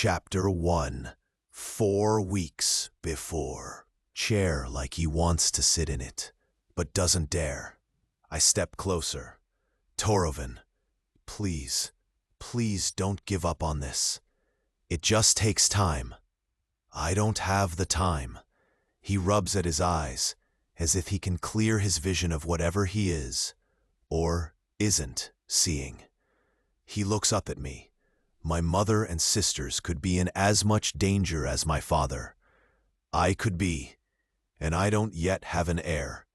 Chapter 1. 4 weeks before. Chair like he wants to sit in it, but doesn't dare. I step closer. Torovin, please, please don't give up on this. It just takes time. I don't have the time. He rubs at his eyes, as if he can clear his vision of whatever he is, or isn't, seeing. He looks up at me. My mother and sisters could be in as much danger as my father. I could be, and I don't yet have an heir.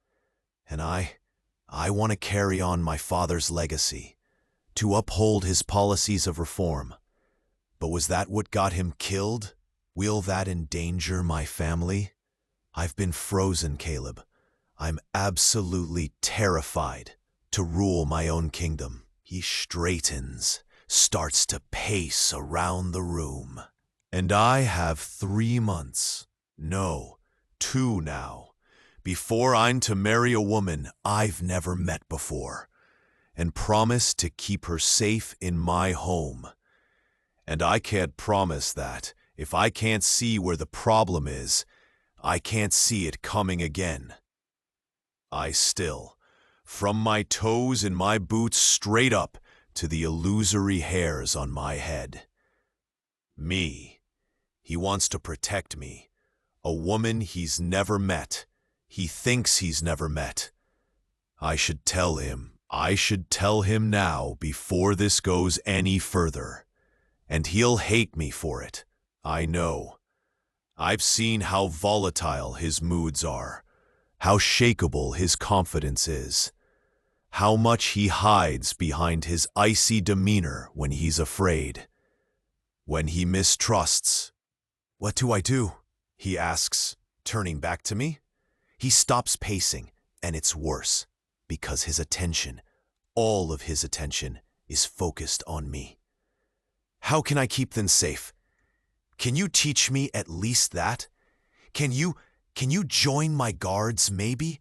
And I want to carry on my father's legacy, to uphold his policies of reform. But was that what got him killed? Will that endanger my family? I've been frozen, Caleb. I'm absolutely terrified to rule my own kingdom. He straightens, starts to pace around the room. And I have 3 months, no, 2 now, before I'm to marry a woman I've never met before, and promise to keep her safe in my home. And I can't promise that if I can't see where the problem is, I can't see it coming again. I still, from my toes in my boots straight up to the illusory hairs on my head. Me. He wants to protect me. A woman he's never met. He thinks he's never met. I should tell him now before this goes any further. And he'll hate me for it. I know. I've seen how volatile his moods are, how shakeable his confidence is, how much he hides behind his icy demeanor when he's afraid, when he mistrusts. "What do I do?" he asks, turning back to me. He stops pacing, and it's worse, because his attention, all of his attention, is focused on me. "How can I keep them safe? Can you teach me at least that? Can you join my guards, maybe?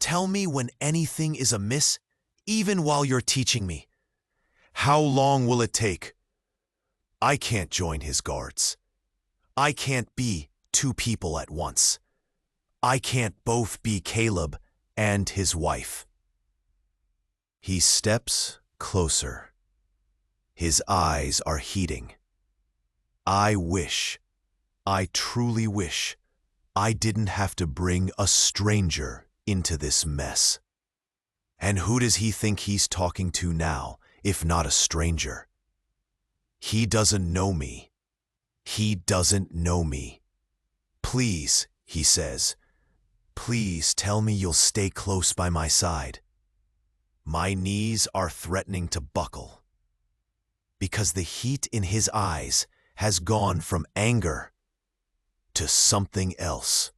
Tell me when anything is amiss, even while you're teaching me. How long will it take?" I can't join his guards. I can't be 2 people at once. I can't both be Caleb and his wife. He steps closer. His eyes are heating. I truly wish, I didn't have to bring a stranger into this mess. And who does he think he's talking to now, if not a stranger? He doesn't know me. He doesn't know me. "Please," he says, "please tell me you'll stay close by my side." My knees are threatening to buckle, because the heat in his eyes has gone from anger to something else.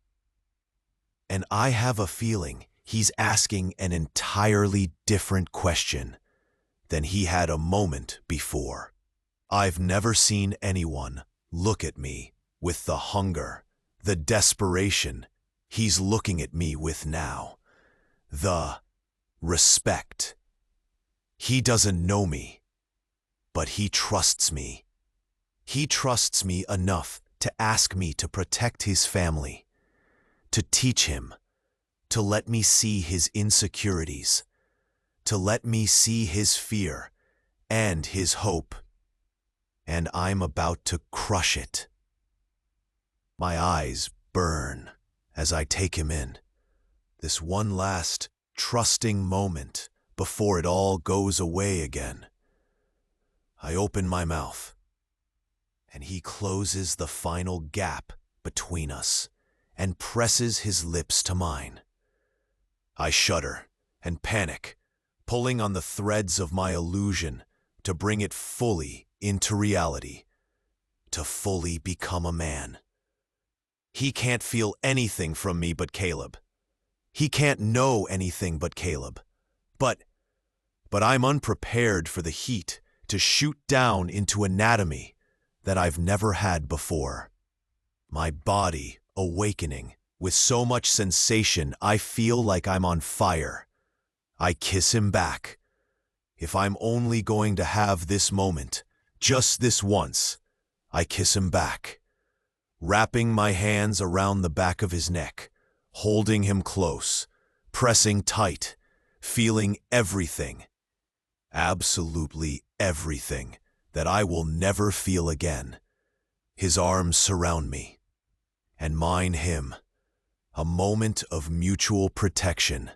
And I have a feeling he's asking an entirely different question than he had a moment before. I've never seen anyone look at me with the hunger, the desperation he's looking at me with now, the respect. He doesn't know me, but he trusts me. He trusts me enough to ask me to protect his family, to teach him, to let me see his insecurities, to let me see his fear and his hope. And I'm about to crush it. My eyes burn as I take him in. This one last trusting moment before it all goes away again. I open my mouth, and he closes the final gap between us and presses his lips to mine. I shudder and panic, pulling on the threads of my illusion to bring it fully into reality, to fully become a man. He can't feel anything from me but Caleb. He can't know anything but Caleb. But I'm unprepared for the heat to shoot down into anatomy that I've never had before. My body awakening with so much sensation I feel like I'm on fire. I kiss him back. If I'm only going to have this moment, just this once, I kiss him back, wrapping my hands around the back of his neck, holding him close, pressing tight, feeling everything, absolutely everything, that I will never feel again. His arms surround me, and mine him, a moment of mutual protection